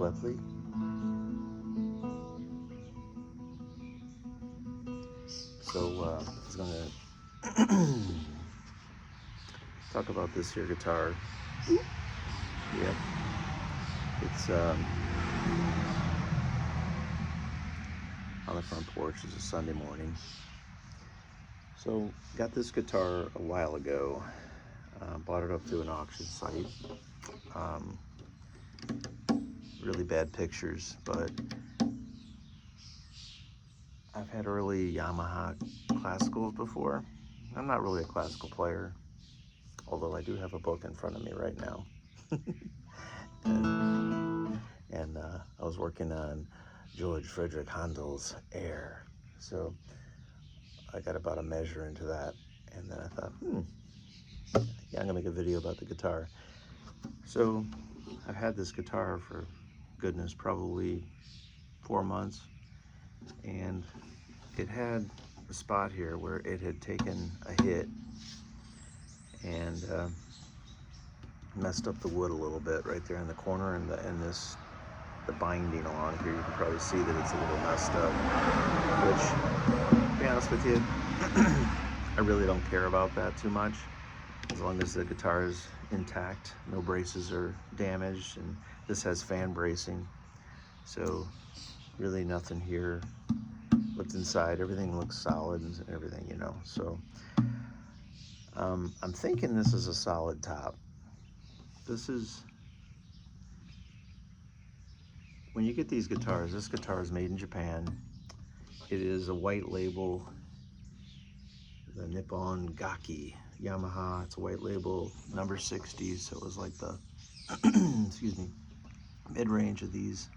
swiftly. So I was gonna talk about this here guitar. Yep, it's on the front porch. It's a Sunday morning. So got this guitar a while ago. Bought it up through an auction site. Really bad pictures, but I've had early Yamaha classicals before. I'm not really a classical player, although I do have a book in front of me right now. and I was working on George Frederick Handel's Air. So I got about a measure into that, and then I thought, yeah, I'm gonna make a video about the guitar. So I've had this guitar for, goodness, probably 4 months, and it had a spot here where it had taken a hit and messed up the wood a little bit right there in the corner, and the binding along here, you can probably see that it's a little messed up, which, to be honest with you, I really don't care about that too much, as long as the guitar is intact, no braces are damaged, and this has fan bracing, so really nothing here. Looked inside, everything looks solid and everything, you know. So I'm thinking this is a solid top. This is, when you get these guitars, this guitar is made in Japan. It is a white label, the Nippon Gaki Yamaha. It's a white label, number 60, so it was like the excuse me, mid-range of these.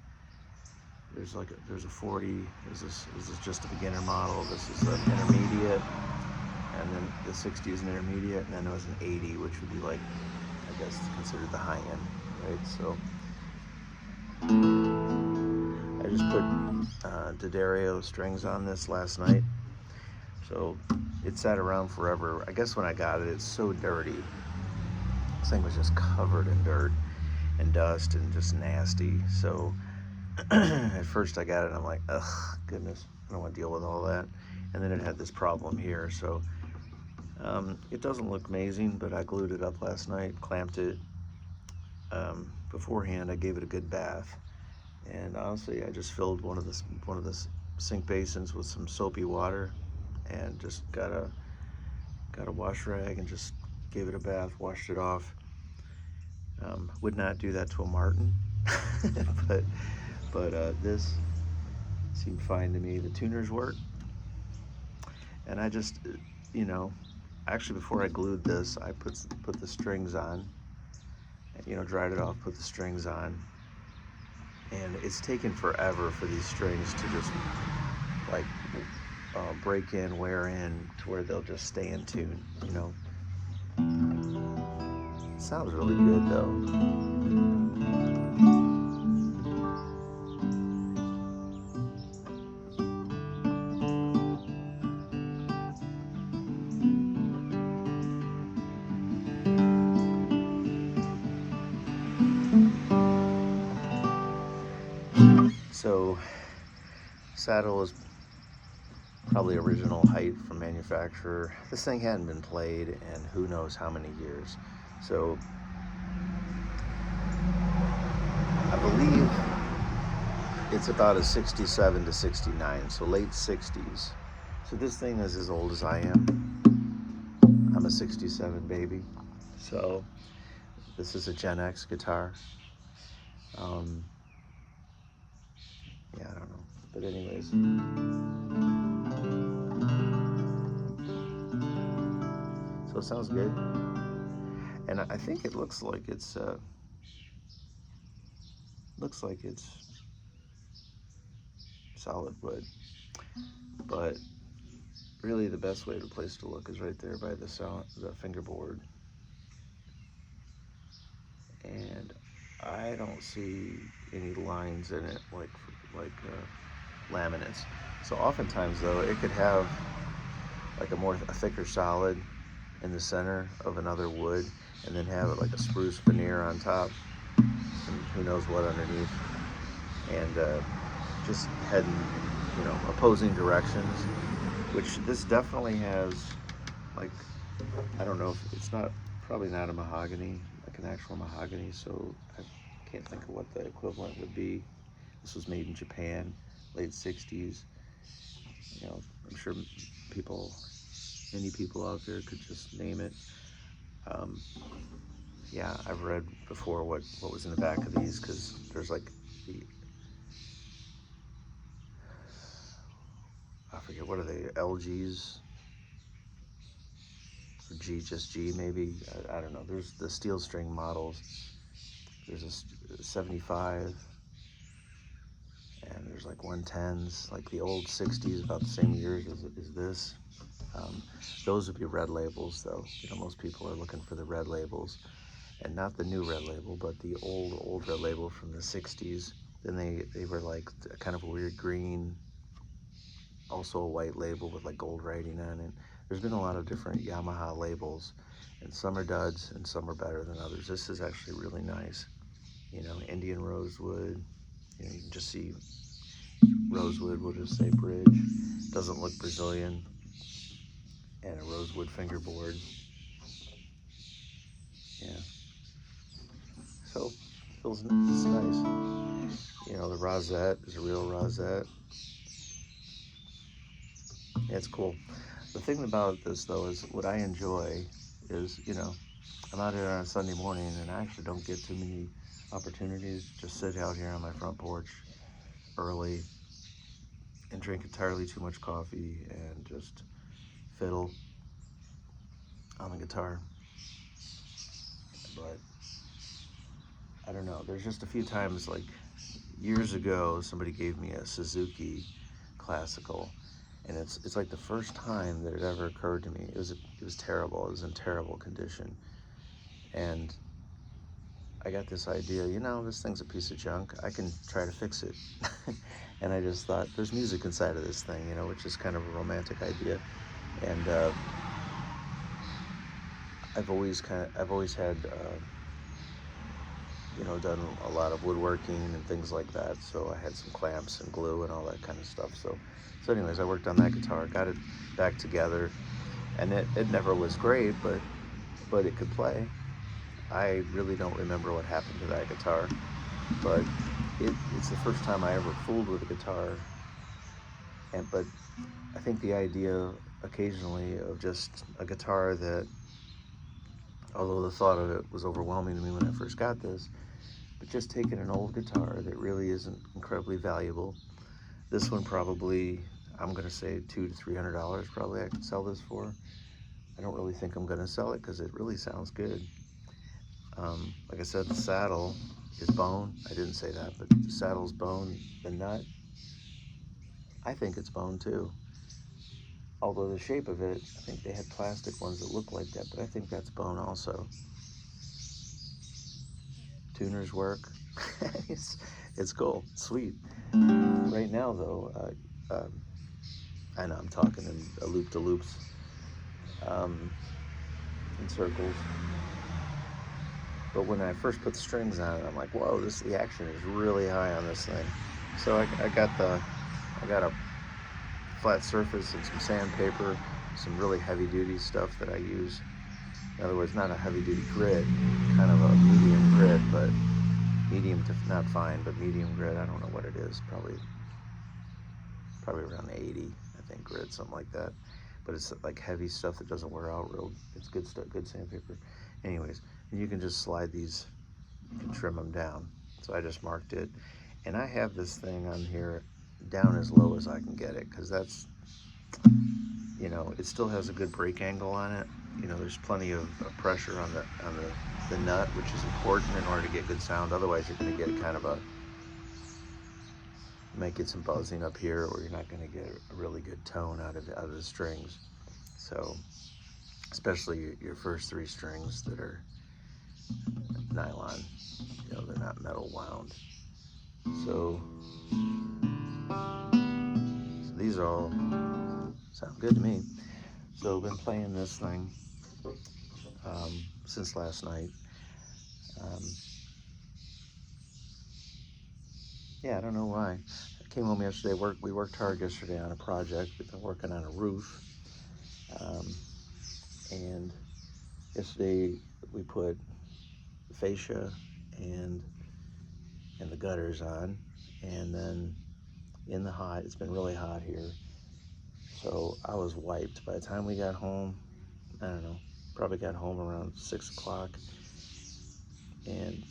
There's a 40. This is just a beginner model. This is an intermediate, and then the 60 is an intermediate, and then there was an 80, which would be like, I guess, considered the high end, right? So I just put D'Addario strings on this last night, so it sat around forever. I guess when I got it, it's so dirty. This thing was just covered in dirt and dust and just nasty. So at first I got it and I'm like, ugh, goodness, I don't want to deal with all that. And then it had this problem here, so it doesn't look amazing, but I glued it up last night, clamped it. Beforehand I gave it a good bath, and honestly I just filled one of the sink basins with some soapy water and just got a wash rag and just gave it a bath, washed it off. Would not do that to a Martin, but this seemed fine to me. The tuners work, and I just, you know, actually before I glued this, I put the strings on, you know, dried it off, put the strings on, and it's taken forever for these strings to just like break in, wear in, to where they'll just stay in tune, you know. It sounds really good though. So saddle is probably original height from manufacturer. This thing hadn't been played in who knows how many years. So I believe it's about a 67 to 69, so late 60s. So this thing is as old as I am. I'm a 67 baby. So this is a Gen X guitar. Yeah, I don't know, but anyways. So it sounds good, and I think it looks like it's solid wood, but really the best way, the place to look is right there by the fingerboard, and I don't see any lines in it like laminates. So oftentimes though, it could have like a thicker solid in the center of another wood, and then have it like a spruce veneer on top, and who knows what underneath. and just heading, opposing directions. Which this definitely has, like, I don't know if it's not, probably not a mahogany, like an actual mahogany, so I can't think of what the equivalent would be. This was made in Japan, late 60s. I'm sure people, many people out there could just name it. Um, yeah, I've read before what was in the back of these, because there's like the, I forget, what are they, LGs? Or G, just G maybe? I don't know. There's the steel string models. There's a 75, and there's like 110s, like the old 60s, about the same years as this. Um, those would be red labels, though. Most people are looking for the red labels, and not the new red label, but the old red label from the 60s. Then they were like kind of a weird green, also a white label with like gold writing on it. There's been a lot of different Yamaha labels, and some are duds and some are better than others. This is actually really nice. Indian rosewood. You can just see rosewood, we'll just say bridge. Doesn't look Brazilian. And a rosewood fingerboard. Yeah. So, it's nice. The rosette is a real rosette. Yeah, it's cool. The thing about this, though, is what I enjoy is, I'm out here on a Sunday morning, and I actually don't get too many opportunities to just sit out here on my front porch early and drink entirely too much coffee and just fiddle on the guitar. But I don't know, there's just a few times, like years ago, somebody gave me a Suzuki classical, and it's like the first time that it ever occurred to me. It was terrible. It was in terrible condition, and I got this idea. This thing's a piece of junk. I can try to fix it. And I just thought, there's music inside of this thing, which is kind of a romantic idea. And I've always had done a lot of woodworking and things like that. So I had some clamps and glue and all that kind of stuff. So anyways, I worked on that guitar, got it back together, and it never was great, but it could play. I really don't remember what happened to that guitar, but it's the first time I ever fooled with a guitar. But I think the idea occasionally of just a guitar that, although the thought of it was overwhelming to me when I first got this, but just taking an old guitar that really isn't incredibly valuable. This one probably, I'm going to say $200 to $300 probably I could sell this for. I don't really think I'm going to sell it because it really sounds good. Like I said, the saddle is bone. I didn't say that, but the saddle's bone. The nut, I think it's bone too. Although the shape of it, I think they had plastic ones that look like that, but I think that's bone also. Tuners work. it's cool, sweet. Right now, though, I know I'm talking in loop-de-loops, in circles. But when I first put the strings on it, I'm like, whoa, the action is really high on this thing. So I got a flat surface and some sandpaper, some really heavy-duty stuff that I use. In other words, not a heavy-duty grit, kind of a medium grit, but medium to, not fine, but medium grit. I don't know what it is. Probably around 80, I think, grit, something like that. But it's like heavy stuff that doesn't wear out real. It's good stuff, good sandpaper. Anyways, and you can just slide these, you can trim them down. So I just marked it, and I have this thing on here down as low as I can get it, because that's, it still has a good break angle on it. There's plenty of pressure on the nut, which is important in order to get good sound. Otherwise, you're going to get kind of you might get some buzzing up here, or you're not going to get a really good tone out of the strings. So, especially your first three strings that are nylon, they're not metal wound. So these all sound good to me. So I've been playing this thing since last night. yeah, I don't know why. I came home yesterday. We worked hard yesterday on a project. We've been working on a roof, um, and yesterday we put fascia and the gutters on, and then in the hot. It's been really hot here, so I was wiped. By the time we got home, I don't know, probably got home around 6 o'clock, and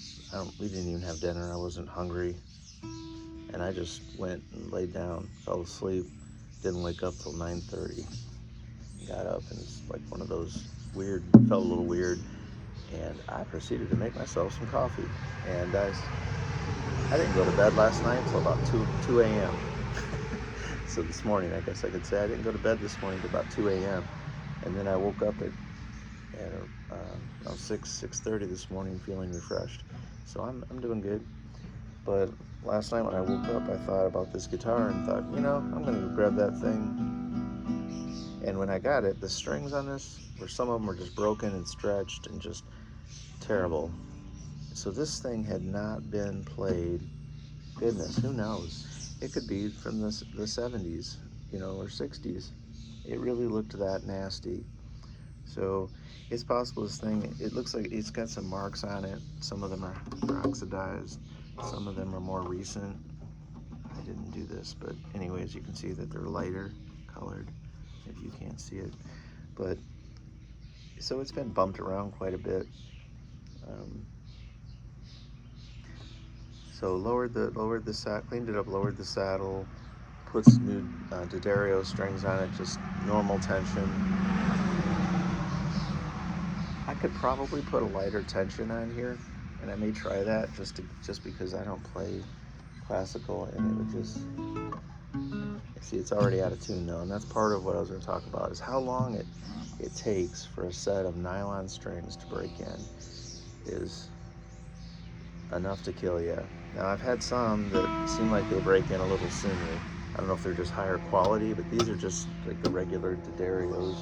we didn't even have dinner. I wasn't hungry, and I just went and laid down, fell asleep, didn't wake up till 9:30. Got up, and it's like one of those weird, felt a little weird, and I proceeded to make myself some coffee. And I didn't go to bed last night until about 2 a.m. So this morning, I guess I could say I didn't go to bed this morning until about 2 a.m. And then I woke up at around 6:30 this morning feeling refreshed. So I'm doing good. But last night when I woke up, I thought about this guitar and thought, I'm going to grab that thing. And when I got it, the strings on this, some of them were just broken and stretched and just terrible. So this thing had not been played. Goodness, who knows? It could be from the 70s, or 60s. It really looked that nasty. So it's possible this thing, it looks like it's got some marks on it. Some of them are oxidized. Some of them are more recent. I didn't do this, but anyways, you can see that they're lighter colored if you can't see it. But so it's been bumped around quite a bit. So cleaned it up, lowered the saddle, put some new D'Addario strings on it, just normal tension. I could probably put a lighter tension on here, and I may try that just because I don't play classical, and it would just, see, it's already out of tune though, and that's part of what I was going to talk about, is how long it takes for a set of nylon strings to break in is enough to kill you. Now, I've had some that seem like they break in a little sooner. I don't know if they're just higher quality, but these are just like the regular D'Addarios.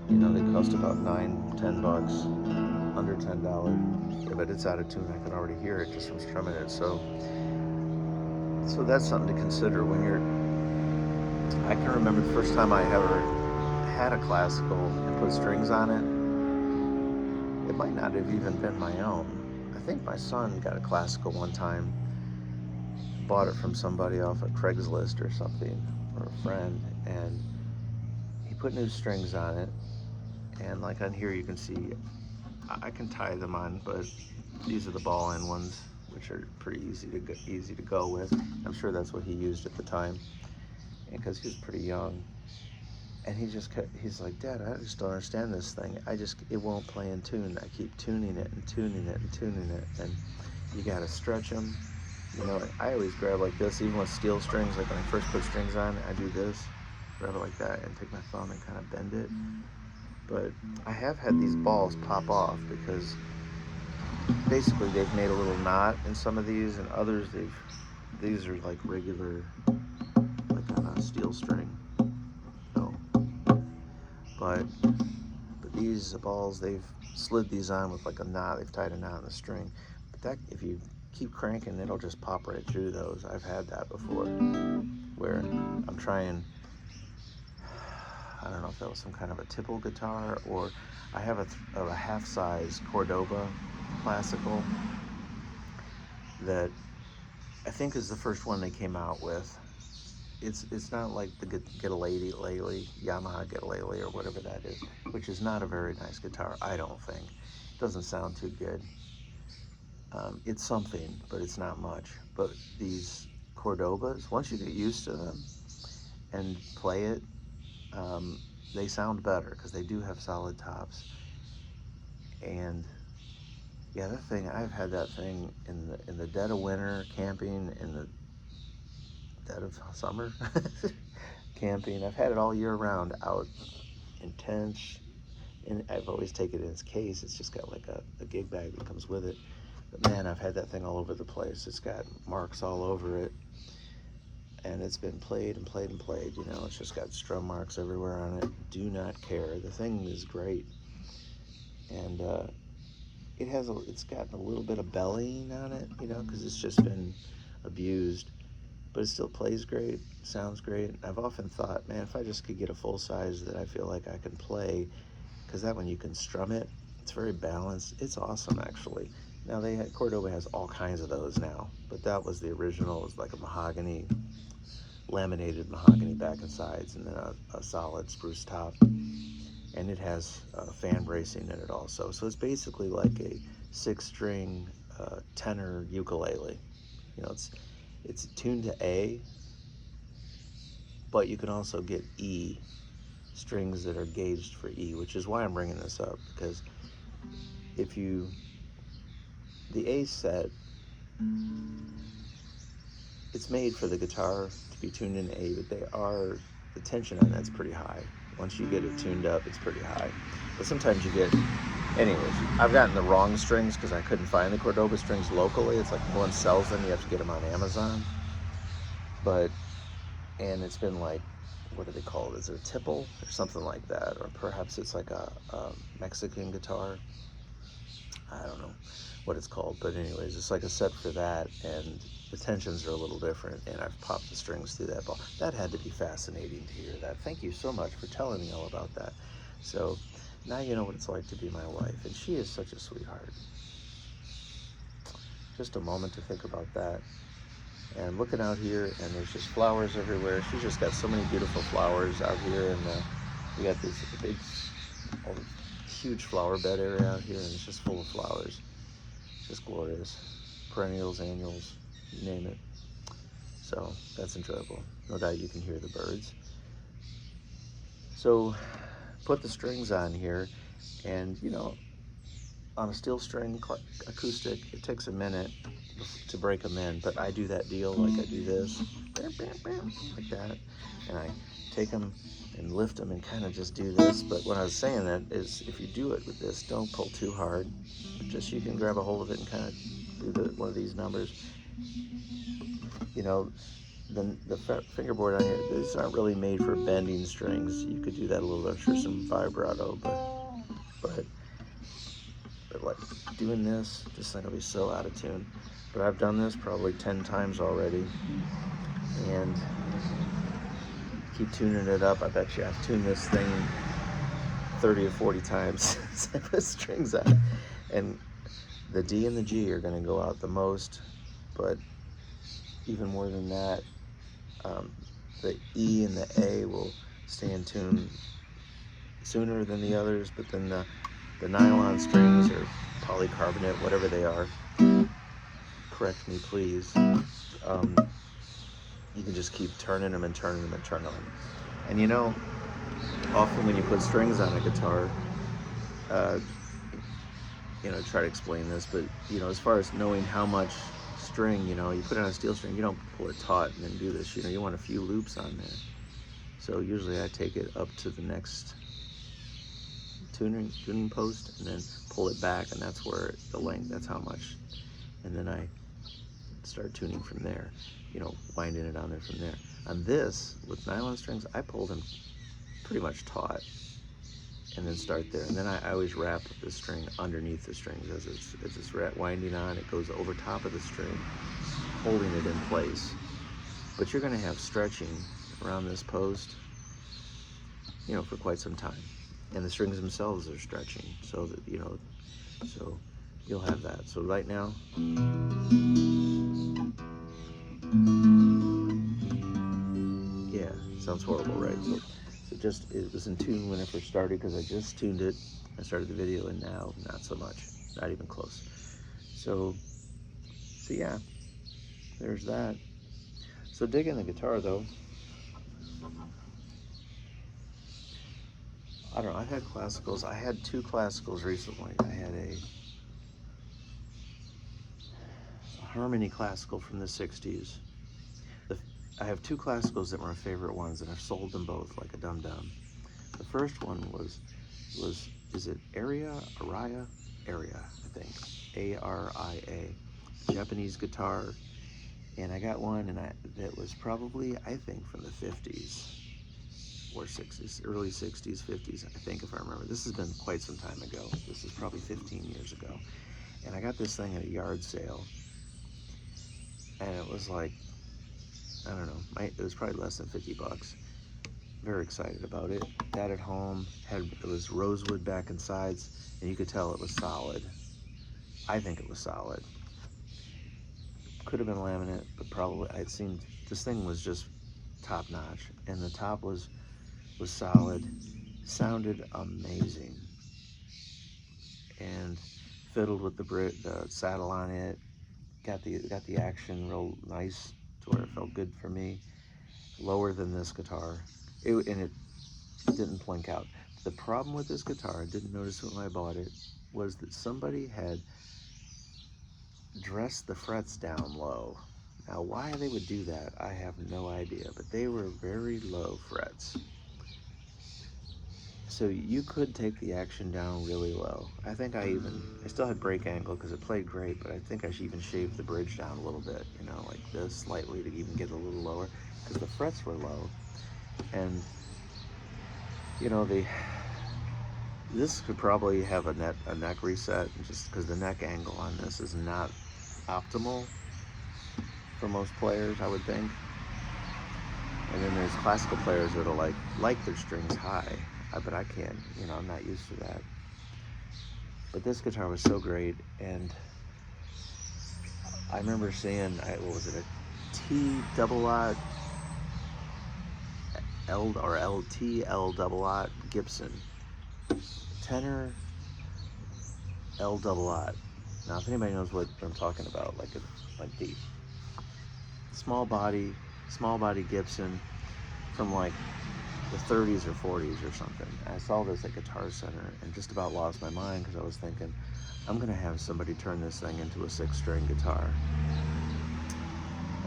They cost about $9-10, under $10. Yeah, but it's out of tune. I can already hear it just from strumming it. So that's something to consider when I can remember the first time I ever had a classical and put strings on it. It might not have even been my own. I think my son got a classical one time, bought it from somebody off of Craigslist or something, or a friend, and he put new strings on it. And like on here, you can see I can tie them on, but these are the ball end ones, which are pretty easy to go with. I'm sure that's what he used at the time, and because he was pretty young. And he's like, Dad, I just don't understand this thing. It won't play in tune. I keep tuning it and tuning it and tuning it, and you gotta stretch them. I always grab like this, even with steel strings. Like when I first put strings on, I do this, grab it like that, and take my thumb and kind of bend it. But I have had these balls pop off because basically they've made a little knot in some of these, and others these are like regular, like on a steel string. But these balls, they've slid these on with like a knot. They've tied a knot in the string. But that, if you keep cranking, it'll just pop right through those. I've had that before, where I'm trying. I don't know if that was some kind of a tipple guitar, or I have a half-size Cordoba classical that I think is the first one they came out with. It's not like the Get a Lady Yamaha Get a Lady or whatever that is, which is not a very nice guitar, I don't think. It doesn't sound too good. It's something, but it's not much. But these Cordobas, once you get used to them and play it, they sound better because they do have solid tops. And yeah, I've had that thing in the dead of winter, camping, in the dead of summer, camping. I've had it all year round out in tents, and I've always taken it in its case. It's just got like a gig bag that comes with it. But man, I've had that thing all over the place. It's got marks all over it, and it's been played and played and played. It's just got strum marks everywhere on it. Do not care. The thing is great, and it's gotten a little bit of bellying on it, because it's just been abused. but it still plays great, sounds great. I've often thought, man, if I just could get a full size that I feel like I can play, because that one you can strum it. It's very balanced. It's awesome, actually. Now Cordoba has all kinds of those now, but that was the original. It was like a mahogany, laminated mahogany back and sides, and then a solid spruce top. And it has fan bracing in it also. So it's basically like a 6-string tenor ukulele. You know, it's tuned to A, but you can also get E, strings that are gauged for E, which is why I'm bringing this up, because the A set, it's made for the guitar to be tuned in A, but the tension on that's pretty high. Once you get it tuned up, it's pretty high. But sometimes you get, anyways, I've gotten the wrong strings because I couldn't find the Cordoba strings locally. It's like no one sells them, you have to get them on Amazon. And it's been like, what do they call it? Is it a tipple or something like that? Or perhaps it's like a Mexican guitar. I don't know what it's called, but anyways, it's like a set for that, and the tensions are a little different, and I've popped the strings through that ball. That had to be fascinating to hear that. Thank you so much for telling me all about that. So now you know what it's like to be my wife, and she is such a sweetheart. Just a moment to think about that. And looking out here, and there's just flowers everywhere. She's just got so many beautiful flowers out here, and we got this big, huge flower bed area out here, and it's just full of flowers. Just glorious. Perennials, annuals, you name it. So that's enjoyable. No doubt you can hear the birds. So put the strings on here, and you know, on a steel string acoustic, it takes a minute to break them in, but I do that deal, like I do this, like that, and I take them and lift them and kind of just do this. But what I was saying that is, if you do it with this, don't pull too hard. Just, you can grab a hold of it and kind of do one of these numbers. You know, the fingerboard on here, these aren't really made for bending strings. You could do that a little bit for some vibrato, but like doing this, this thing will be so out of tune. But I've done this probably 10 times already, and keep tuning it up. I bet you I've tuned this thing 30 or 40 times since I put strings on it. And the D and the G are going to go out the most, but even more than that, the E and the A will stay in tune sooner than the others. But then the nylon strings or polycarbonate, whatever they are, correct me please, you can just keep turning them and turning them and turning them. And you know, often when you put strings on a guitar, you know, try to explain this, but you know, as far as knowing how much string, you know, you put it on a steel string, you don't pull it taut and then do this, you know, you want a few loops on there. So usually I take it up to the next tuning post and then pull it back, and that's where the length, that's how much, and then I start tuning from there, you know, winding it on there from there. On this, with nylon strings, I pull them pretty much taut and then start there. And then I always wrap the string underneath the strings as it's winding on. It goes over top of the string, holding it in place. But you're going to have stretching around this post, you know, for quite some time. And the strings themselves are stretching, so that, you know, so you'll have that. So right now, yeah, sounds horrible, right? So just, it was in tune when I first started, because I just tuned it. I started the video, and now not so much, not even close. So yeah, there's that. So digging the guitar though. I don't know, I've had classicals. I had 2 classicals recently. I had a Harmony classical from the 60s. I have 2 classicals that were my favorite ones, and I've sold them both like a dum-dum. The first one was is it Aria, I think, A-R-I-A, Japanese guitar. And I got one, and that was probably, I think, from the 50s or 60s, early 60s, 50s, I think, if I remember. This has been quite some time ago. This is probably 15 years ago. And I got this thing at a yard sale, and it was like I don't know, it was probably less than 50 bucks. Very excited about it. Got it home, it was rosewood back and sides, and you could tell it was solid. I think it was solid. Could have been laminate, but probably, it seemed, this thing was just top notch, and the top was solid, sounded amazing, and fiddled with the saddle on it, got the action real nice to where it felt good for me. Lower than this guitar, and it didn't plink out. The problem with this guitar, I didn't notice it when I bought it, was that somebody had dressed the frets down low. Now, why they would do that, I have no idea, but they were very low frets. So you could take the action down really low. I think I still had break angle because it played great, but I think I should even shave the bridge down a little bit, you know, like this, slightly, to even get a little lower, because the frets were low. And, you know, this could probably have a neck reset, just because the neck angle on this is not optimal for most players, I would think. And then there's classical players that'll like their strings high, but I can't, you know, I'm not used to that. But this guitar was so great, and I remember seeing, what was it, a T-double-aught LTL-double-aught Gibson tenor L-double-aught. Now, if anybody knows what I'm talking about, like the small body Gibson from like the 30s or 40s or something. I saw this at Guitar Center and just about lost my mind, because I was thinking, I'm gonna have somebody turn this thing into a 6-string guitar.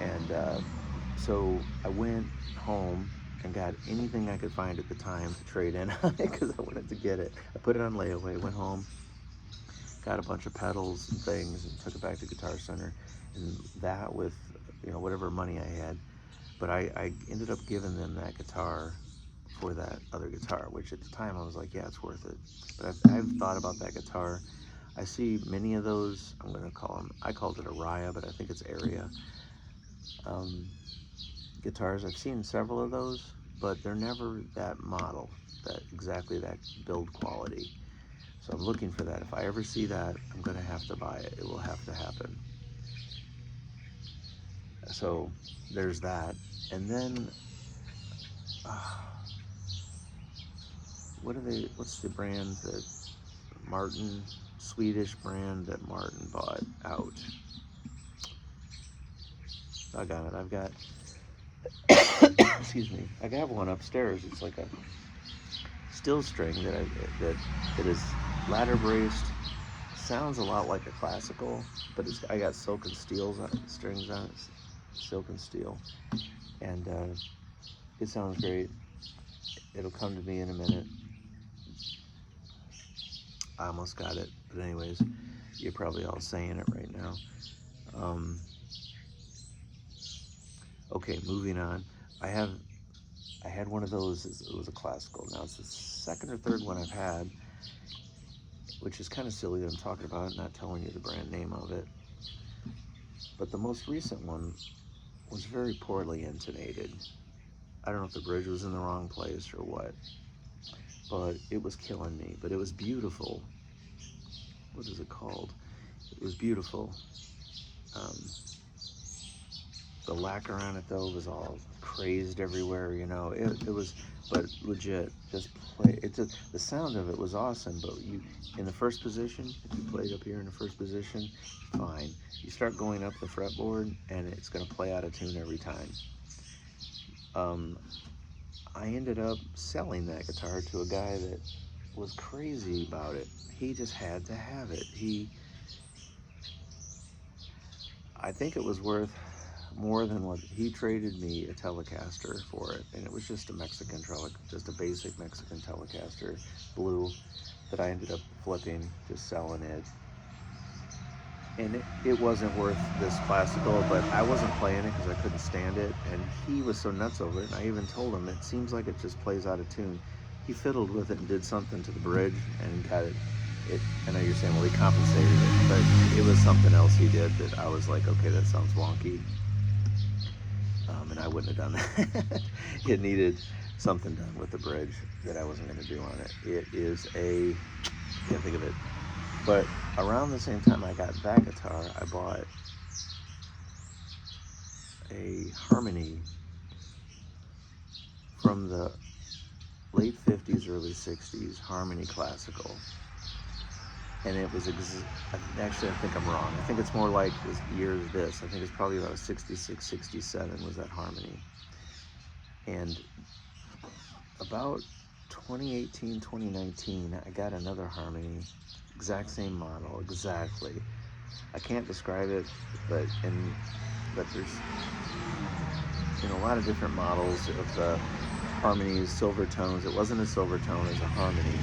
And so I went home and got anything I could find at the time to trade in on it, because I wanted to get it. I put it on layaway, went home, got a bunch of pedals and things, and took it back to Guitar Center, and that with, you know, whatever money I had. But I ended up giving them that guitar for that other guitar, which at the time I was like, yeah, it's worth it. But I've thought about that guitar. I see many of those, I'm gonna call them, I called it a Raya, but I think it's Area guitars. I've seen several of those, but they're never that model, exactly that build quality. So I'm looking for that. If I ever see that, I'm gonna have to buy it. It will have to happen. So there's that. And then, what's the brand that Martin, Swedish brand that Martin bought out? I got excuse me, I got one upstairs. It's like a steel string that is ladder braced. Sounds a lot like a classical, but I got silk and steel strings on it, silk and steel, and it sounds great. It'll come to me in a minute. I almost got it, but anyways, you're probably all saying it right now. Okay, moving on. I had one of those. It was a classical. Now it's the second or third one I've had, which is kind of silly that I'm talking about it, not telling you the brand name of it. But the most recent one was very poorly intonated. I don't know if the bridge was in the wrong place or what, but it was killing me. But it was beautiful. What is it called? It was beautiful. The lacquer on it though was all crazed everywhere, you know. It was, but legit, just play. The sound of it was awesome, but you, in the first position, if you played up here in the first position, fine. You start going up the fretboard, and it's gonna play out of tune every time. I ended up selling that guitar to a guy that was crazy about it. He just had to have it. I think it was worth more than what he traded me a Telecaster for it, and it was just a Mexican just a basic Mexican Telecaster, blue, that I ended up flipping, just selling it. And it wasn't worth this classical, but I wasn't playing it because I couldn't stand it, and he was so nuts over it, and I even told him, it seems like it just plays out of tune. He fiddled with it and did something to the bridge and got it. I know you're saying, well, he compensated it, but it was something else he did that I was like, okay, that sounds wonky. and I wouldn't have done that. It needed something done with the bridge that I wasn't going to do on it. It is a, can't think of it, but around the same time I got that guitar, I bought a Harmony from the late 50s, early 60s, Harmony Classical. And it was, actually I think I'm wrong. I think it's more like this year as this. I think it's probably about 66, 67 was that Harmony. And about 2018, 2019, I got another Harmony, exact same model, exactly. I can't describe it, but there's, you know, a lot of different models of the Harmonies, silver tones. It wasn't a silver tone, it was a Harmony.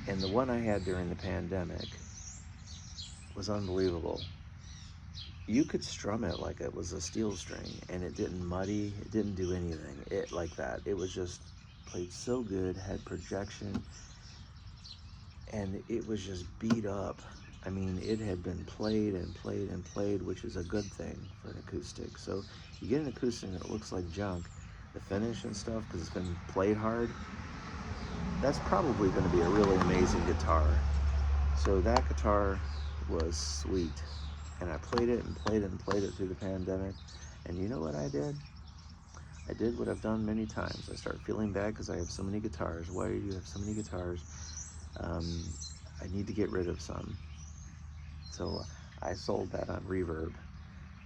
And the one I had during the pandemic was unbelievable. You could strum it like it was a steel string, and it didn't muddy, it didn't do anything like that. It was just played so good, had projection, and it was just beat up. I mean, it had been played and played and played, which is a good thing for an acoustic. So you get an acoustic that looks like junk, the finish and stuff, because it's been played hard, that's probably going to be a really amazing guitar. So that guitar was sweet, and I played it and played it and played it through the pandemic. And you know what I did? I did what I've done many times. I started feeling bad because I have so many guitars. Why do you have so many guitars? I need to get rid of some. So I sold that on Reverb.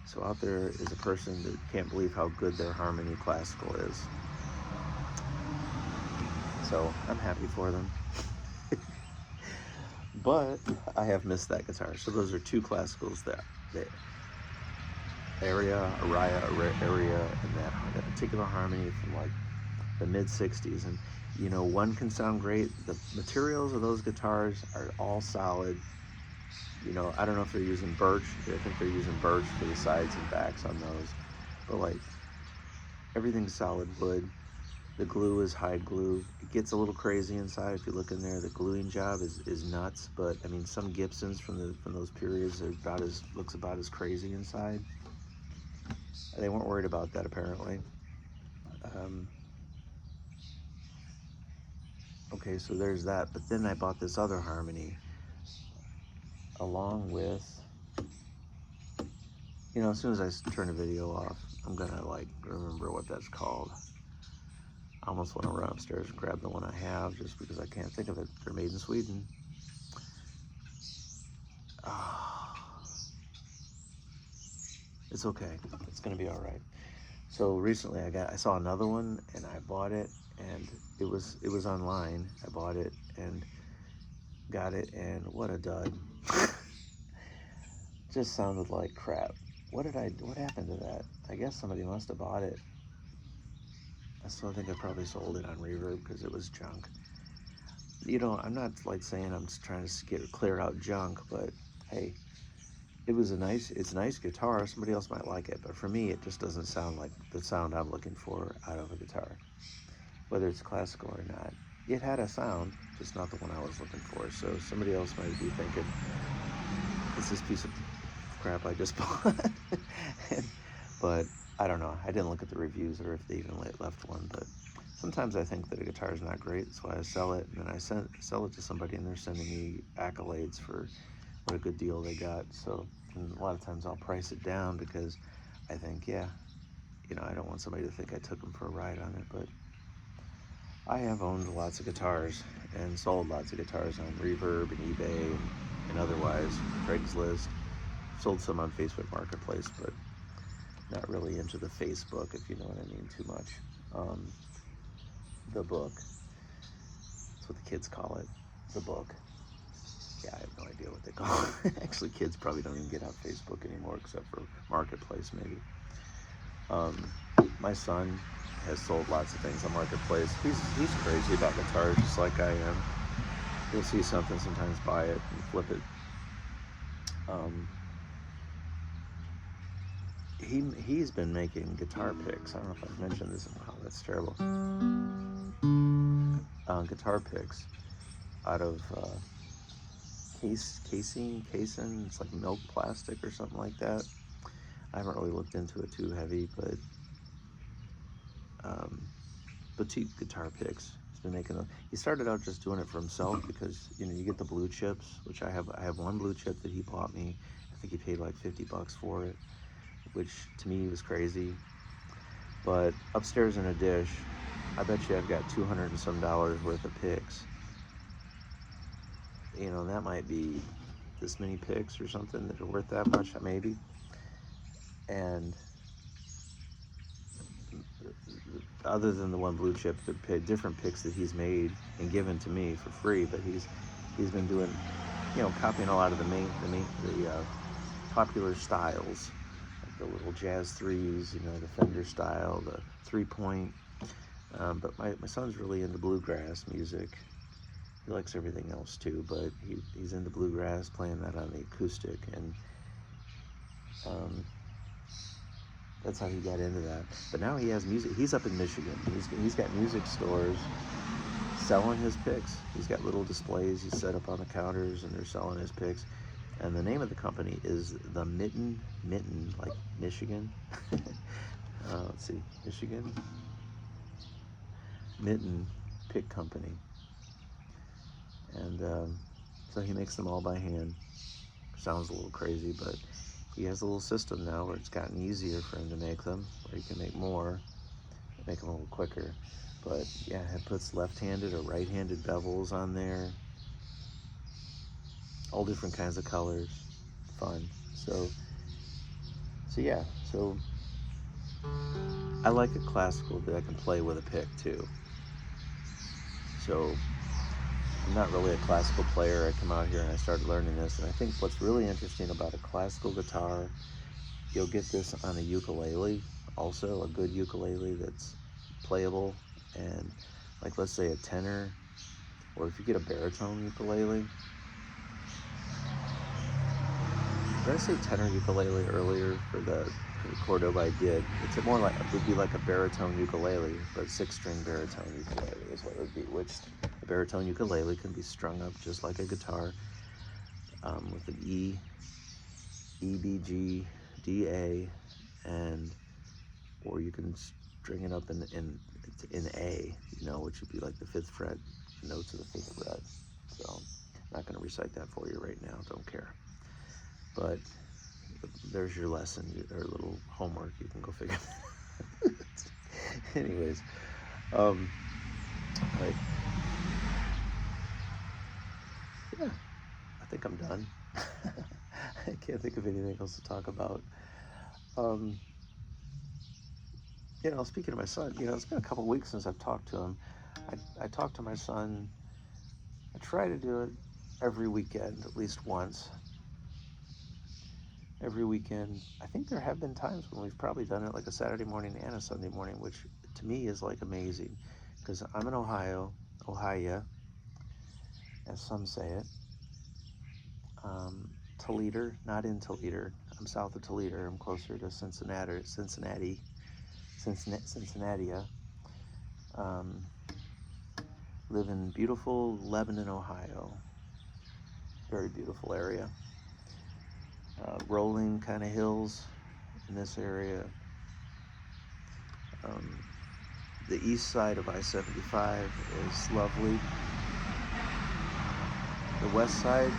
So out there is a person that can't believe how good their Harmony Classical is. So I'm happy for them. But I have missed that guitar. So those are two classicals, that Aria, and that particular Harmony from like the mid 60s. And you know, one can sound great. The materials of those guitars are all solid. You know, I don't know if they're using birch. I think they're using birch for the sides and backs on those. But like, everything's solid wood. The glue is hide glue. It gets a little crazy inside if you look in there. The gluing job is nuts, but I mean, some Gibsons from those periods are looks about as crazy inside. They weren't worried about that apparently. Okay, so there's that. But then I bought this other Harmony along with, you know, as soon as I turn the video off, I'm gonna like remember what that's called. I almost want to run upstairs and grab the one I have just because I can't think of it. They're made in Sweden. It's okay. It's gonna be all right. So recently I saw another one and I bought it, and it was online. I bought it and got it, and what a dud. Just sounded like crap. What happened to that? I guess somebody must have bought it. I still think I probably sold it on Reverb because it was junk. You know, I'm not like saying I'm just trying to clear out junk, but hey, it's a nice guitar. Somebody else might like it, but for me, it just doesn't sound like the sound I'm looking for out of a guitar, whether it's classical or not. It had a sound, just not the one I was looking for. So somebody else might be thinking, it's this piece of crap I just bought. But I don't know. I didn't look at the reviews or if they even left one, but sometimes I think that a guitar is not great. That's why I sell it, and then I sell it to somebody, and they're sending me accolades for what a good deal they got. So, and a lot of times I'll price it down because I think, yeah, you know, I don't want somebody to think I took them for a ride on it. But I have owned lots of guitars and sold lots of guitars on Reverb and eBay and otherwise, Craigslist. Sold some on Facebook Marketplace, but not really into the Facebook, if you know what I mean, too much. The book. That's what the kids call it. The book. Yeah, I have no idea what they call it. Actually, kids probably don't even get on Facebook anymore except for Marketplace, maybe. My son has sold lots of things on Marketplace. He's crazy about guitars, just like I am. He'll see something, sometimes buy it and flip it. He's been making guitar picks. I don't know if I've mentioned this in a while. That's terrible. Guitar picks out of casing. It's like milk plastic or something like that. I haven't really looked into it too heavy, but boutique guitar picks. He's been making them. He started out just doing it for himself because you get the blue chips, which I have. I have one blue chip that he bought me. I think he paid like $50 for it, which to me was crazy. But upstairs in a dish, I bet you I've got $200 and some worth of picks. And that might be this many picks or something that are worth that much, maybe. And other than the one blue chip, the different picks that he's made and given to me for free, but he's been doing, copying a lot of the popular styles, like the little jazz threes, the Fender style, the 3-point. But my son's really into bluegrass music. He likes everything else too, but he's into bluegrass, playing that on the acoustic, and that's how he got into that. But now he has music. He's up in Michigan. He's got music stores selling his picks. He's got little displays he's set up on the counters, and they're selling his picks. And the name of the company is the Mitten, like Michigan. Let's see, Michigan Mitten Pick Company. And so he makes them all by hand. Sounds a little crazy, but he has a little system now where it's gotten easier for him to make them, where he can make more, make them a little quicker. But yeah, it puts left-handed or right-handed bevels on there. All different kinds of colors. Fun. So yeah. So I like a classical that I can play with a pick too. So I'm not really a classical player. I come out here and I started learning this, and I think what's really interesting about a classical guitar, you'll get this on a ukulele, also a good ukulele that's playable, and like let's say a tenor, or if you get a baritone ukulele. Did I say tenor ukulele earlier for the Cordoba? I did. It's more like, it would be like a baritone ukulele, but 6-string baritone ukulele is what it would be, which a baritone ukulele can be strung up just like a guitar, with an E, B, G, D, A, or you can string it up in A, which would be like the 5th fret, notes of the 5th fret. So I'm not going to recite that for you right now, don't care. But there's your lesson, or little homework. You can go figure that out. Anyways, like, yeah, I think I'm done. I can't think of anything else to talk about. Speaking of my son, it's been a couple weeks since I've talked to him. I talk to my son. I try to do it every weekend, at least once. Every weekend. I think there have been times when we've probably done it like a Saturday morning and a Sunday morning, which to me is like amazing, because I'm in Ohio, as some say it. Toledo, not in Toledo. I'm south of Toledo. I'm closer to Cincinnati. Live in beautiful Lebanon, Ohio. Very beautiful area. Rolling kind of hills in this area. The east side of I-75 is lovely. The west side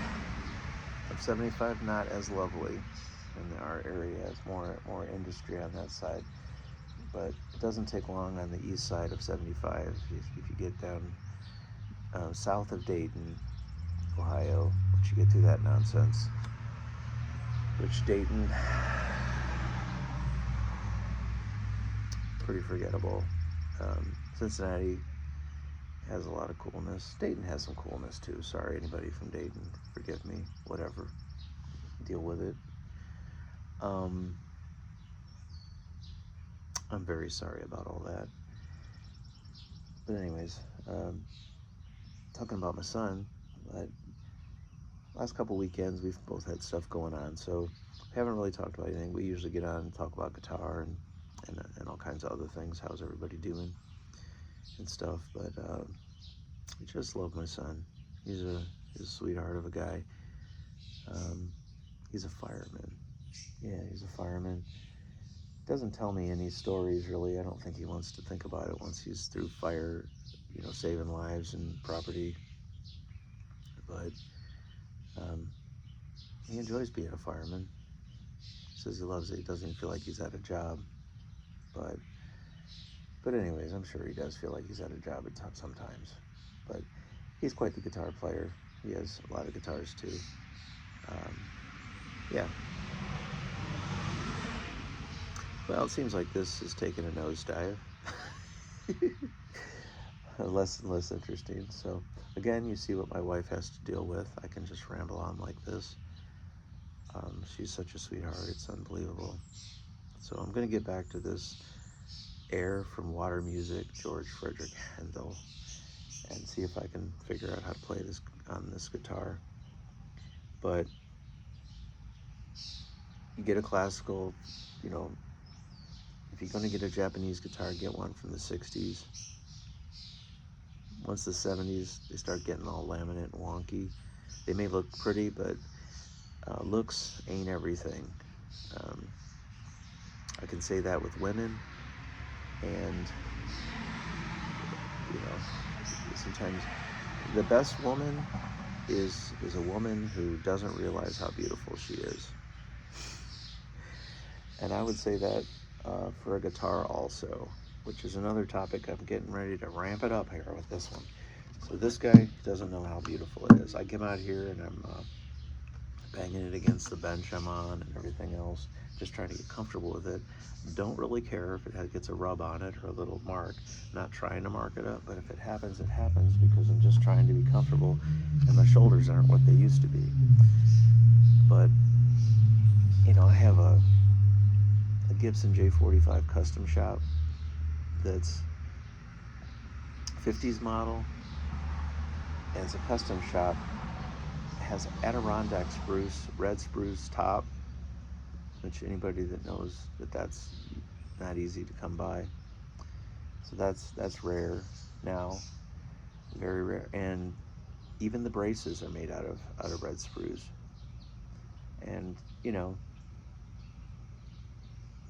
of 75, not as lovely. In our area, it's more industry on that side. But it doesn't take long on the east side of 75 if you get down south of Dayton, Ohio, once you get through that nonsense. Which Dayton, pretty forgettable. Cincinnati has a lot of coolness. Dayton has some coolness too. Sorry, anybody from Dayton, forgive me. Whatever, deal with it. I'm very sorry about all that. But anyways, talking about my son, last couple weekends we've both had stuff going on, so we haven't really talked about anything. We usually get on and talk about guitar and all kinds of other things. How's everybody doing and stuff. But I just love my son. He's a sweetheart of a guy. He's a fireman. Yeah, he's a fireman. Doesn't tell me any stories really. I don't think he wants to think about it once he's through fire, saving lives and property. But um, he enjoys being a fireman. Says he loves it. He doesn't even feel like he's at a job. But anyways, I'm sure he does feel like he's at a job sometimes. But he's quite the guitar player. He has a lot of guitars too. Yeah. Well, it seems like this is taking a nosedive. Less and less interesting. So again, you see what my wife has to deal with. I can just ramble on like this. She's such a sweetheart. It's unbelievable. So I'm going to get back to this air from Water Music, George Frederick Handel, and see if I can figure out how to play this on this guitar. But you get a classical, if you're going to get a Japanese guitar, get one from the 60s. Once the 70s, they start getting all laminate and wonky. They may look pretty, but looks ain't everything. I can say that with women, and sometimes the best woman is a woman who doesn't realize how beautiful she is. And I would say that for a guitar also, which is another topic. I'm getting ready to ramp it up here with this one. So this guy doesn't know how beautiful it is. I come out here and I'm banging it against the bench I'm on and everything else, just trying to get comfortable with it. Don't really care if it gets a rub on it or a little mark. Not trying to mark it up, but if it happens, it happens, because I'm just trying to be comfortable and my shoulders aren't what they used to be. But I have a Gibson J45 custom shop that's 50s model, and it's a custom shop. It has Adirondack spruce, red spruce top, which anybody that knows that's not easy to come by. So that's rare now, very rare. And even the braces are made out of red spruce. And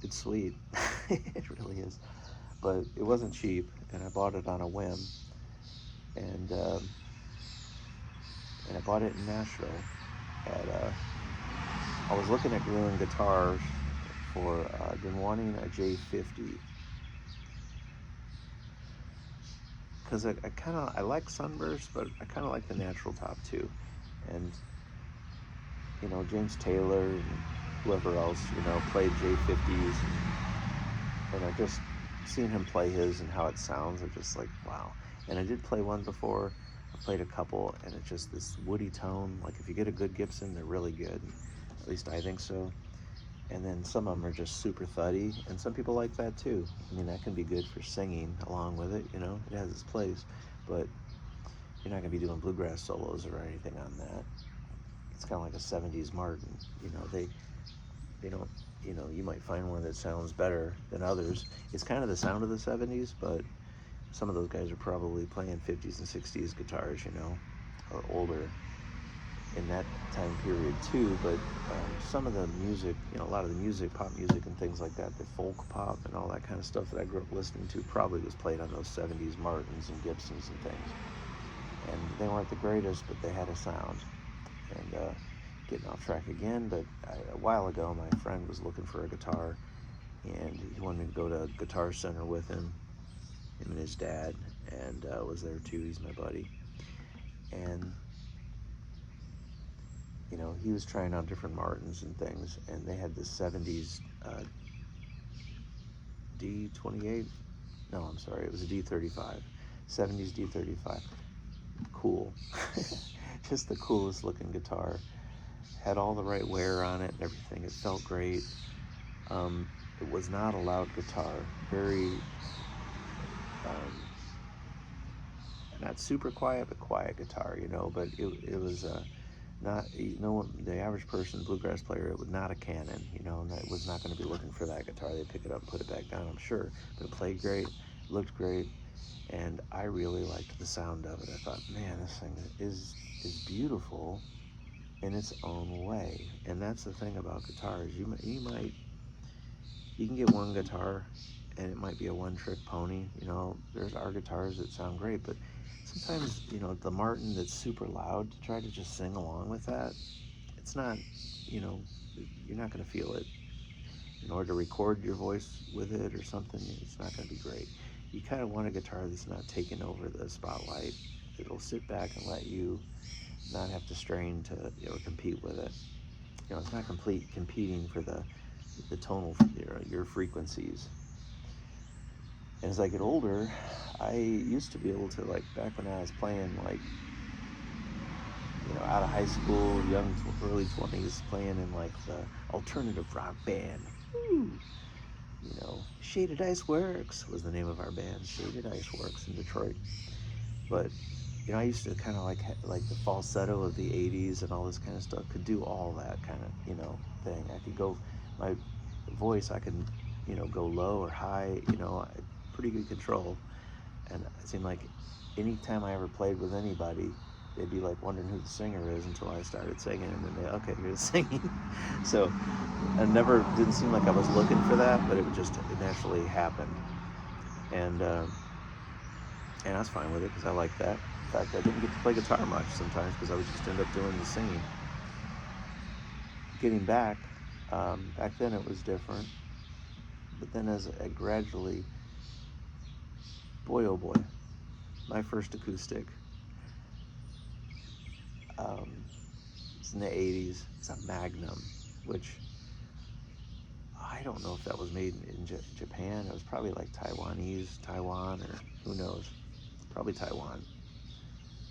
it's sweet. It really is. But it wasn't cheap, and I bought it on a whim. And I bought it in Nashville. I was looking at doing guitars for. I've been wanting a J50 because I like Sunburst, but I kind of like the natural top too. And James Taylor and whoever else played J50s, and I just seen him play his and how it sounds. I'm just like, wow. And I did play one before. I played a couple, and it's just this woody tone. Like if you get a good Gibson, they're really good. At least I think so. And then some of them are just super thuddy, and some people like that too. I mean, that can be good for singing along with it. It has its place, but you're not gonna be doing bluegrass solos or anything on that. It's kind of like a 70s Martin. They don't. You might find one that sounds better than others. It's kind of the sound of the 70s, but some of those guys are probably playing 50s and 60s guitars, or older in that time period too. But some of the music, a lot of the music, pop music and things like that, the folk pop and all that kind of stuff that I grew up listening to probably was played on those 70s Martins and Gibsons and things. And they weren't the greatest, but they had a sound. And getting off track again, but a while ago my friend was looking for a guitar, and he wanted me to go to Guitar Center with him and his dad, and was there too. He's my buddy. And he was trying out different Martins and things, and they had this 70s D28. No, I'm sorry, it was a D35. 70s D35. Cool. Just the coolest looking guitar. Had all the right wear on it and everything. It felt great. It was not a loud guitar. Very, not super quiet, but quiet guitar, But it was not, the average person, bluegrass player, it was not a Canon, and that was not going to be looking for that guitar. They'd pick it up and put it back down, I'm sure. But it played great, looked great, and I really liked the sound of it. I thought, man, this thing is beautiful, in its own way. And that's the thing about guitars. You can get one guitar and it might be a one-trick pony. There's our guitars that sound great, but sometimes, the Martin that's super loud, to try to just sing along with that, it's not, you're not going to feel it. In order to record your voice with it or something, it's not going to be great. You kind of want a guitar that's not taking over the spotlight. It'll sit back and let you not have to strain to compete with it. It's not competing for the tonal, your frequencies. And as I get older, I used to be able to, like, back when I was playing, like, out of high school, early 20s, playing in, like, the alternative rock band. Woo! Shaded Ice Works was the name of our band, Shaded Ice Works in Detroit. But, I used to kind of like the falsetto of the 80s and all this kind of stuff, could do all that kind of, thing. I could go, my voice, I can, go low or high, pretty good control. And it seemed like anytime I ever played with anybody, they'd be like wondering who the singer is until I started singing, and then okay, you're singing. So I didn't seem like I was looking for that, but it naturally happened. And I was fine with it because I liked that. In fact, I didn't get to play guitar much sometimes because I would just end up doing the singing. Getting back then it was different. But then as I gradually, boy oh boy, my first acoustic, it's in the 80s. It's a Magnum, which I don't know if that was made in Japan. It was probably like Taiwan, or who knows. Probably Taiwan.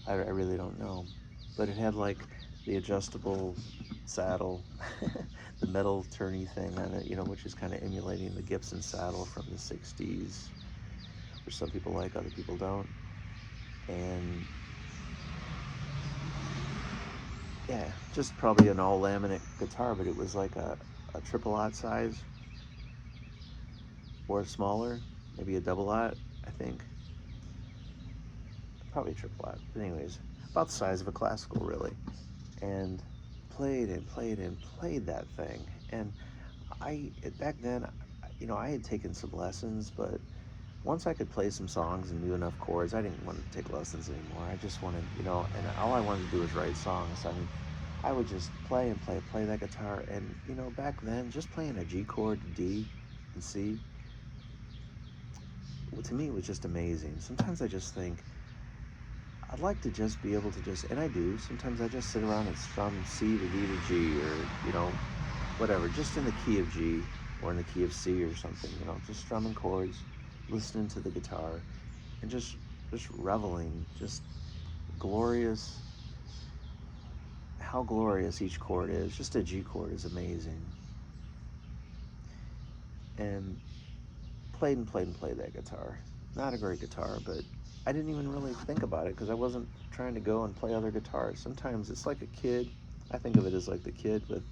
I really don't know. But it had like the adjustable saddle, the metal turny thing on it, which is kind of emulating the Gibson saddle from the 60s, which some people like, other people don't. And yeah, just probably an all laminate guitar, but it was like a triple aught size, or smaller, maybe a double aught, I think. Probably a triple aught, but anyways, about the size of a classical, really. And played that thing. And back then, I had taken some lessons, but once I could play some songs and knew enough chords, I didn't want to take lessons anymore. I just wanted, and all I wanted to do was write songs. I mean, I would just play that guitar. And, back then, just playing a G chord to D and C, to me, it was just amazing. Sometimes I just think, I'd like to just be able to and I do, sometimes I just sit around and strum C to D to G, or, whatever, just in the key of G or in the key of C or something, just strumming chords, listening to the guitar, and just reveling, just glorious, how glorious each chord is. Just a G chord is amazing. And played that guitar. Not a great guitar, but I didn't even really think about it because I wasn't trying to go and play other guitars. Sometimes it's like a kid. I think of it as like the kid with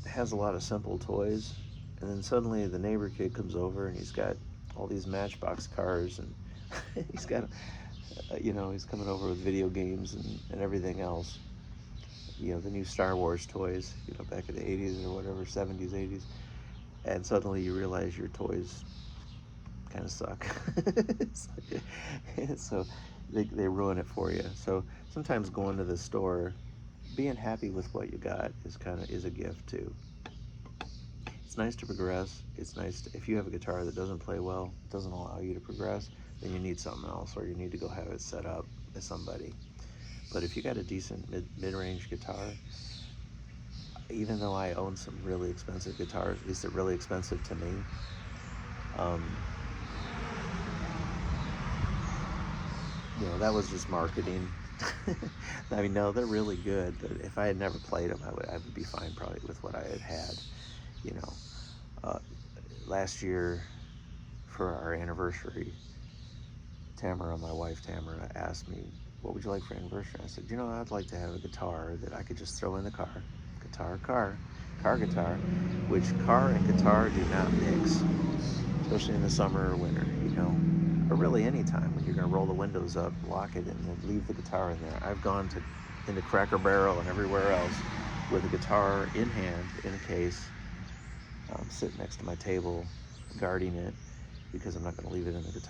has a lot of simple toys, and then suddenly the neighbor kid comes over and he's got all these Matchbox cars, and he's got, he's coming over with video games and everything else. The new Star Wars toys, back in the 80s or whatever, 70s, 80s. And suddenly you realize your toys kind of suck. So they ruin it for you. So sometimes going to the store, being happy with what you got is a gift too. It's nice to progress. It's nice if you have a guitar that doesn't play well, doesn't allow you to progress, then you need something else, or you need to go have it set up by somebody. But if you got a decent mid-range guitar, even though I own some really expensive guitars, at least they're really expensive to me, that was just marketing. I mean, no, they're really good, but if I had never played them, I would be fine probably with what I had. Last year for our anniversary, my wife Tamara, asked me, what would you like for anniversary? I said, I'd like to have a guitar that I could just throw in the car. Car guitar, which car and guitar do not mix, especially in the summer or winter, or really any time when you're going to roll the windows up, lock it, and then leave the guitar in there. I've gone into Cracker Barrel and everywhere else with a guitar in hand, in a case, sitting next to my table, guarding it, because I'm not going to leave it in the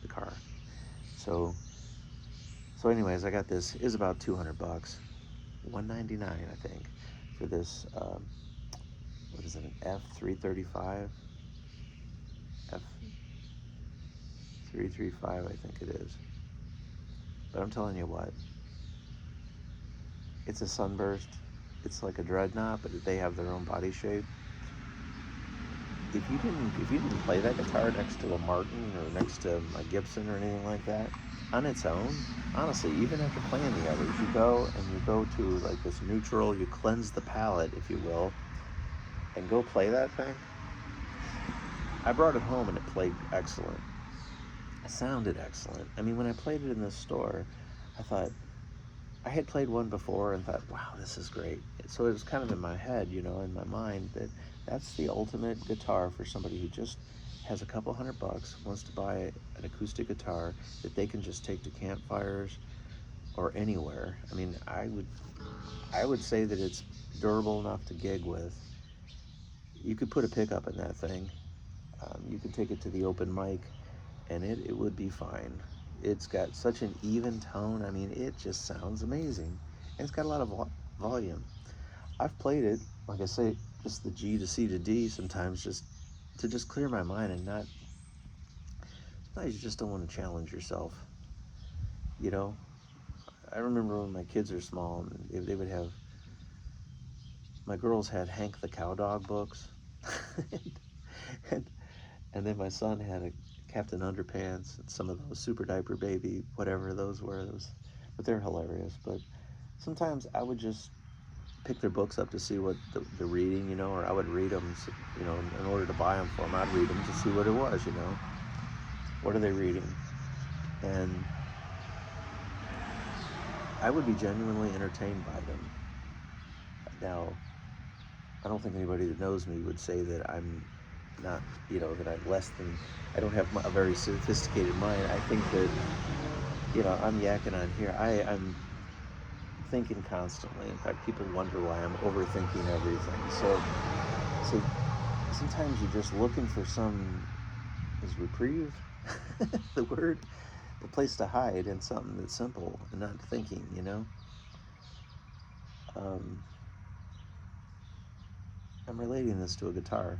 car. So anyways, I got this. It was about $200, $199 I think, for this. What is it? An F335, F335, I think it is. But I'm telling you what, it's a Sunburst. It's like a Dreadnought, but they have their own body shape. If you didn't play that guitar next to a Martin or next to a Gibson or anything like that, on its own, honestly, even after playing the others, you go to like this neutral, you cleanse the palate, if you will, and go play that thing. I brought it home and it played excellent. It sounded excellent. I mean, when I played it in this store, I thought, I had played one before and thought, wow, this is great. So it was kind of in my head, in my mind, that that's the ultimate guitar for somebody who just has a couple $100, wants to buy an acoustic guitar that they can just take to campfires or anywhere. I mean, I would say that it's durable enough to gig with. You could put a pickup in that thing. You could take it to the open mic and it would be fine. It's got such an even tone. I mean, it just sounds amazing. And it's got a lot of volume. I've played it, like I say, just the G to C to D sometimes, just to clear my mind and not, sometimes you just don't want to challenge yourself. I remember when my kids are small, and they would have, my girls had Hank the Cowdog books. and then my son had a Captain Underpants and some of those Super Diaper Baby, whatever those were. But they're hilarious. But sometimes I would just pick their books up to see what they're reading, or I would read them, in order to buy them for them. I'd read them to see what it was, What are they reading? And I would be genuinely entertained by them. Now, I don't think anybody that knows me would say that I'm not, that I don't have a very sophisticated mind. I think that, I'm yakking on here. I'm thinking constantly. In fact, people wonder why I'm overthinking everything. So sometimes you're just looking for is reprieve the word? The place to hide in something that's simple and not thinking, I'm relating this to a guitar.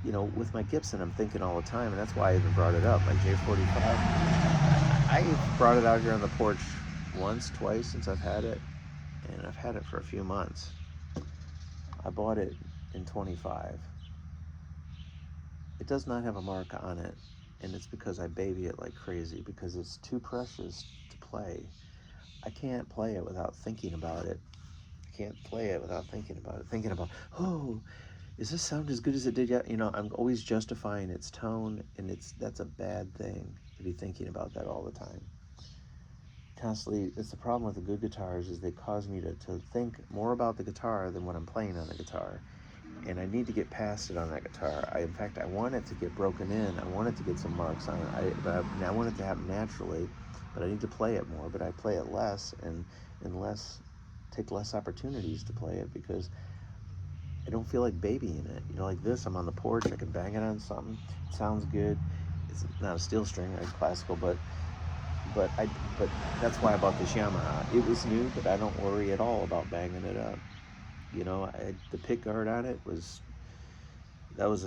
With my Gibson, I'm thinking all the time, and that's why I even brought it up, my J45. I brought it out here on the porch once, twice since I've had it, and I've had it for a few months. I bought it in 25. It does not have a mark on it, and it's because I baby it like crazy, because it's too precious to play. I can't play it without thinking about it. Thinking about, oh, does this sound as good as it did yet? I'm always justifying its tone, and that's a bad thing to be thinking about that all the time. Constantly, it's the problem with the good guitars, is they cause me to think more about the guitar than what I'm playing on the guitar. And I need to get past it on that guitar. In fact, I want it to get broken in. I want it to get some marks on it. I want it to happen naturally, but I need to play it more. But I play it less and take less opportunities to play it, because I don't feel like babying it. Like this, I'm on the porch, I can bang it on something. It sounds good. It's not a steel string, it's classical, but that's why I bought this Yamaha. It was new, but I don't worry at all about banging it up. The pick guard on it was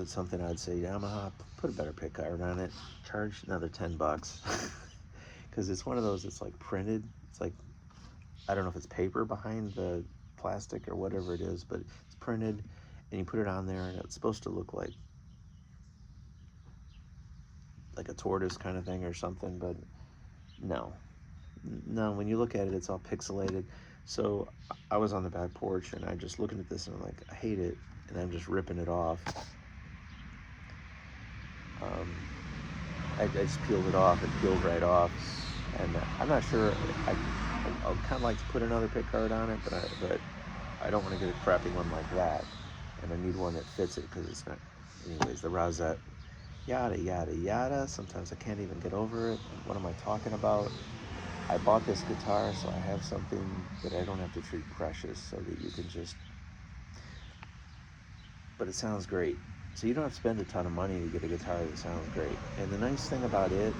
something I'd say, Yamaha, put a better pick guard on it. Charge another $10, because it's one of those. It's like printed. It's like, I don't know if it's paper behind the plastic or whatever it is, but it's printed, and you put it on there, and it's supposed to look like a tortoise kind of thing or something, but no. When you look at it, it's all pixelated. So I was on the back porch, and I just looking at this, and I'm like, I hate it, and I'm just ripping it off. I just peeled it off. It peeled right off, and I'm not sure. I'd kind of like to put another pick guard on it, but I don't want to get a crappy one like that, and I need one that fits it, because it's not. Anyways, the Rosette yada, yada, yada. Sometimes I can't even get over it. What am I talking about? I bought this guitar so I have something that I don't have to treat precious, so that you can just, but it sounds great. So you don't have to spend a ton of money to get a guitar that sounds great. And the nice thing about it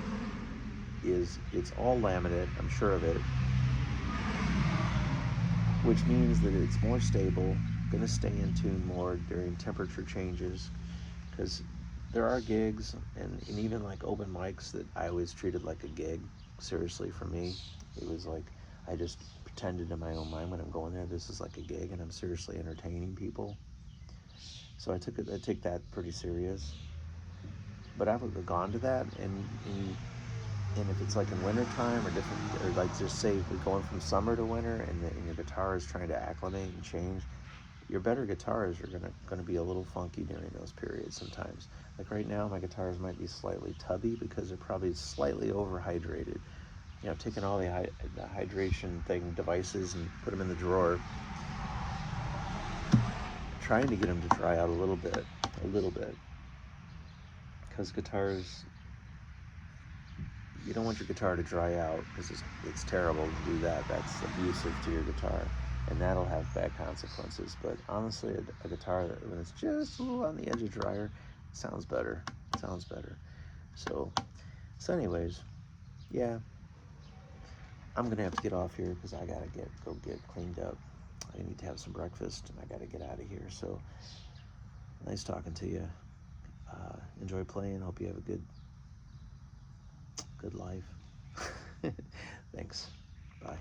is it's all laminate, I'm sure of it, which means that it's more stable, gonna stay in tune more during temperature changes, because there are gigs and even like open mics that I always treated like a gig. Seriously, for me, it was like I just pretended in my own mind when I'm going there, this is like a gig and I'm seriously entertaining people. So I take that pretty serious. But I've gone to that, and if it's like in wintertime or different, or like just say if we're going from summer to winter, and your guitar is trying to acclimate and change, your better guitars are gonna be a little funky during those periods sometimes. Like right now, my guitars might be slightly tubby because they're probably slightly overhydrated. You know, I've taken all the hydration devices and put them in the drawer, trying to get them to dry out a little bit, because guitars, you don't want your guitar to dry out, because it's terrible to do that. That's abusive to your guitar, and that'll have bad consequences. But honestly, a guitar that when it's just a little on the edge of dryer sounds better. So anyways, yeah, I'm gonna have to get off here because I gotta go get cleaned up. I need to have some breakfast and I gotta get out of here. So nice talking to you. Enjoy playing. Hope you have a good life. Thanks. Bye.